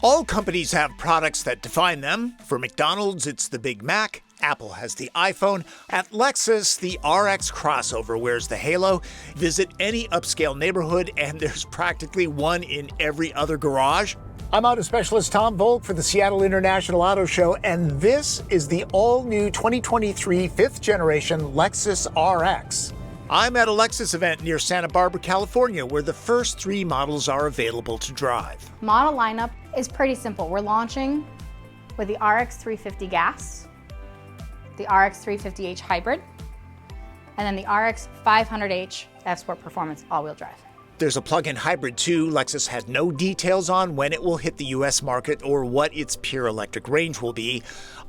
All companies have products that define them. For McDonald's, it's the Big Mac. Apple has the iPhone. At Lexus, the RX crossover wears the halo. Visit any upscale neighborhood, and there's practically one in every other garage. I'm auto specialist Tom Voelk for the Seattle International Auto Show, and this is the all-new 2023 fifth generation Lexus RX. I'm at a Lexus event near Santa Barbara, California, where the first three models are available to drive. Model lineup is pretty simple. We're launching with the RX350 gas, the RX350h hybrid, and then the RX500h F SPORT Performance all-wheel drive. There's a plug-in hybrid too. Lexus had no details on when it will hit the US market or what its pure electric range will be.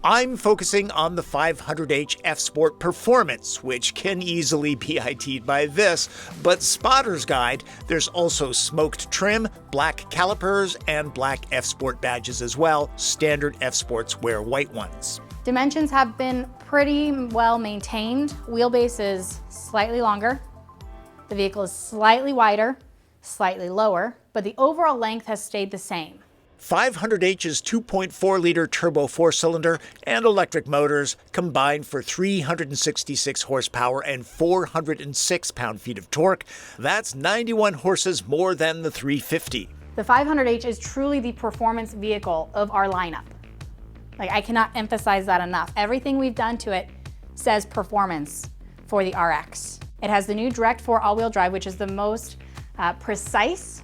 I'm focusing on the 500h F SPORT Performance, which can easily be ID'd by this, but spotter's guide, there's also smoked trim, black calipers, and black F SPORT badges as well. Standard F Sports wear white ones. Dimensions have been pretty well maintained. Wheelbase is slightly longer. The vehicle is slightly wider, slightly lower, but the overall length has stayed the same. 500h's 2.4-liter turbo four-cylinder and electric motors combine for 366 horsepower and 406 pound-feet of torque. That's 91 horses more than the 350. The 500h is truly the performance vehicle of our lineup. I cannot emphasize that enough. Everything we've done to it says performance for the RX. It has the new Direct 4 all-wheel drive, which is the most precise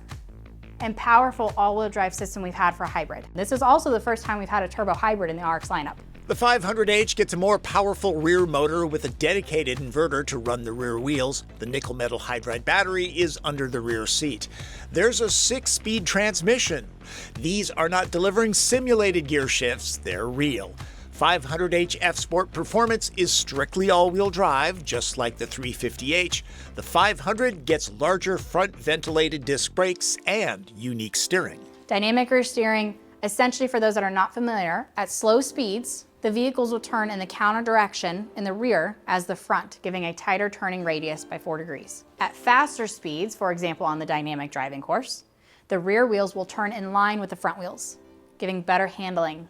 and powerful all-wheel drive system we've had for hybrid. This is also the first time we've had a turbo hybrid in the RX lineup. The 500h gets a more powerful rear motor with a dedicated inverter to run the rear wheels. The nickel metal hydride battery is under the rear seat. There's a 6-speed transmission. These are not delivering simulated gear shifts, they're real. 500h F Sport Performance is strictly all-wheel drive, just like the 350h. The 500 gets larger front ventilated disc brakes and unique steering. Dynamic rear steering, essentially for those that are not familiar, at slow speeds, the vehicles will turn in the counter direction in the rear as the front, giving a tighter turning radius by 4 degrees. At faster speeds, for example on the dynamic driving course, the rear wheels will turn in line with the front wheels, giving better handling.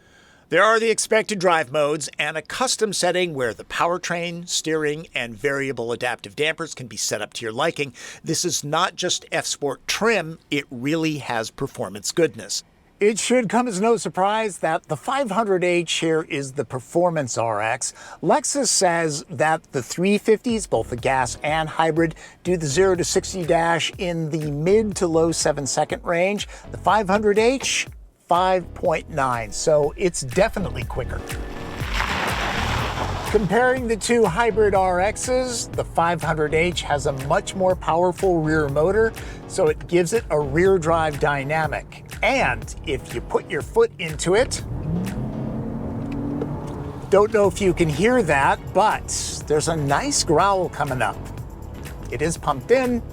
There are the expected drive modes and a custom setting where the powertrain, steering, and variable adaptive dampers can be set up to your liking. This is not just F Sport trim, it really has performance goodness. It should come as no surprise that the 500h here is the Performance RX. Lexus says that the 350s, both the gas and hybrid, do the 0 to 60 dash in the mid to low 7-second range. The 500h, 5.9, so it's definitely quicker. Comparing the two hybrid RXs, the 500h has a much more powerful rear motor, so it gives it a rear drive dynamic. And if you put your foot into it, don't know if you can hear that, but there's a nice growl coming up. It is pumped in,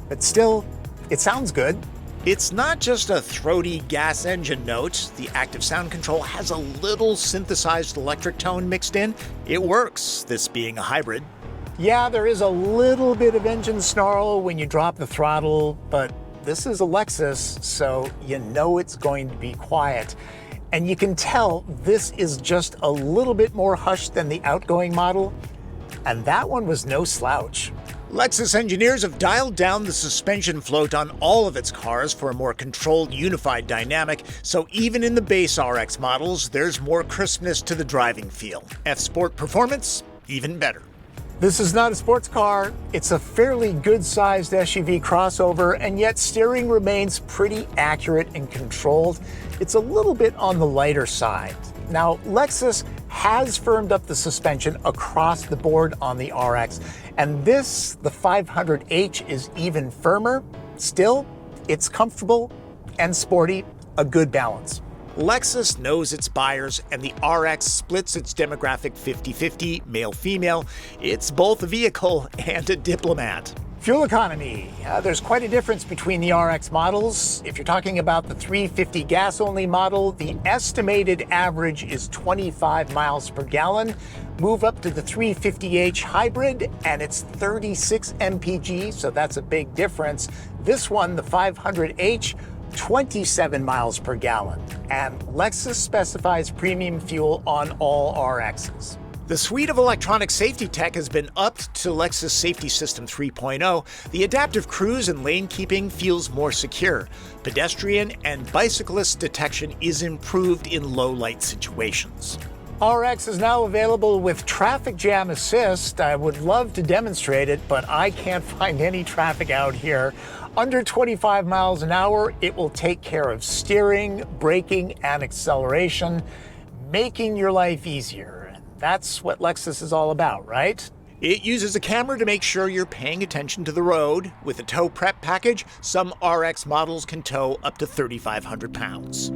but still, it sounds good. It's not just a throaty gas engine note. The active sound control has a little synthesized electric tone mixed in. It works, this being a hybrid. Yeah, there is a little bit of engine snarl when you drop the throttle, but this is a Lexus, so you know it's going to be quiet. And you can tell this is just a little bit more hushed than the outgoing model, and that one was no slouch. Lexus engineers have dialed down the suspension float on all of its cars for a more controlled, unified dynamic, so even in the base RX models, there's more crispness to the driving feel. F Sport Performance, even better. This is not a sports car. It's a fairly good-sized SUV crossover, and yet steering remains pretty accurate and controlled. It's a little bit on the lighter side. Now, Lexus has firmed up the suspension across the board on the RX, and this, the 500h, is even firmer. Still, it's comfortable and sporty, a good balance. Lexus knows its buyers, and the RX splits its demographic 50-50, male-female. It's both a vehicle and a diplomat. Fuel economy. There's quite a difference between the RX models. If you're talking about the 350 gas-only model, the estimated average is 25 miles per gallon. Move up to the 350h hybrid, and it's 36 mpg, so that's a big difference. This one, the 500h, 27 miles per gallon, and Lexus specifies premium fuel on all RXs. The suite of electronic safety tech has been upped to Lexus Safety System 3.0. The adaptive cruise and lane keeping feels more secure. Pedestrian and bicyclist detection is improved in low light situations. RX is now available with traffic jam assist. I would love to demonstrate it, but I can't find any traffic out here. Under 25 miles an hour, it will take care of steering, braking, and acceleration, making your life easier. That's what Lexus is all about, right? It uses a camera to make sure you're paying attention to the road. With a tow prep package, some RX models can tow up to 3,500 pounds.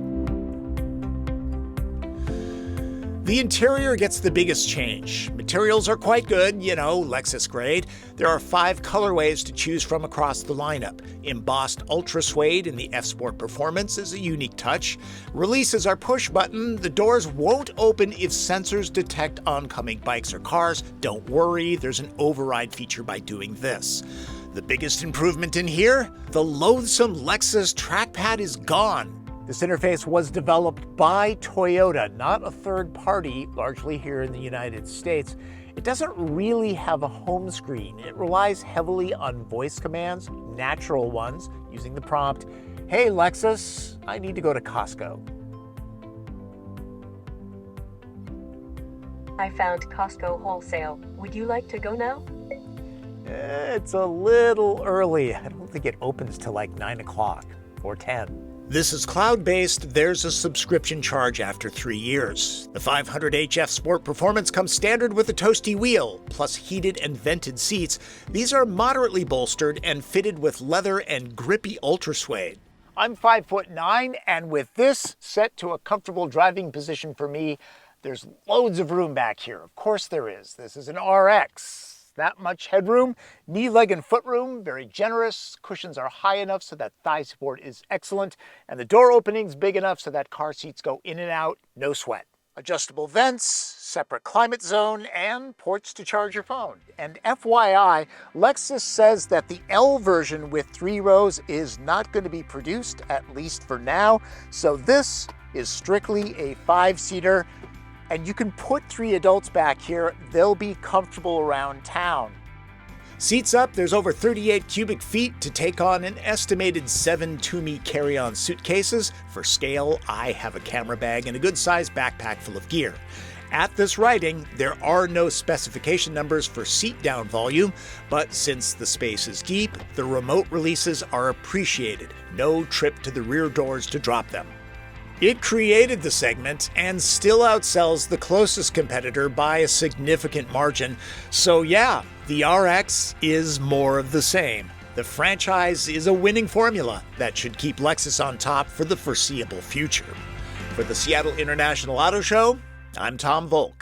The interior gets the biggest change. Materials are quite good, you know, Lexus grade. There are 5 colorways to choose from across the lineup. Embossed Ultra Suede in the F Sport Performance is a unique touch. Releases are push button. The doors won't open if sensors detect oncoming bikes or cars. Don't worry, there's an override feature by doing this. The biggest improvement in here? The loathsome Lexus trackpad is gone. This interface was developed by Toyota, not a third party, largely here in the United States. It doesn't really have a home screen. It relies heavily on voice commands, natural ones, using the prompt, "Hey Lexus, I need to go to Costco." I found Costco wholesale. Would you like to go now? It's a little early. I don't think it opens till like 9 o'clock or 10. This is cloud-based. There's a subscription charge after 3 years. The 500h F Sport Performance comes standard with a toasty wheel, plus heated and vented seats. These are moderately bolstered and fitted with leather and grippy Ultra Suede. I'm 5'9", and with this set to a comfortable driving position for me, there's loads of room back here. Of course there is. This is an RX. That much headroom, knee, leg, and foot room, very generous. Cushions are high enough so that thigh support is excellent. And the door opening's big enough so that car seats go in and out, no sweat. Adjustable vents, separate climate zone, and ports to charge your phone. And FYI, Lexus says that the L version with 3 rows is not going to be produced, at least for now. So this is strictly a 5-seater. And you can put 3 adults back here. They'll be comfortable around town. Seats up, there's over 38 cubic feet to take on an estimated 7 Toomey carry-on suitcases. For scale, I have a camera bag and a good-sized backpack full of gear. At this writing, there are no specification numbers for seat-down volume, but since the space is deep, the remote releases are appreciated. No trip to the rear doors to drop them. It created the segment and still outsells the closest competitor by a significant margin. So yeah, the RX is more of the same. The franchise is a winning formula that should keep Lexus on top for the foreseeable future. For the Seattle International Auto Show, I'm Tom Voelk.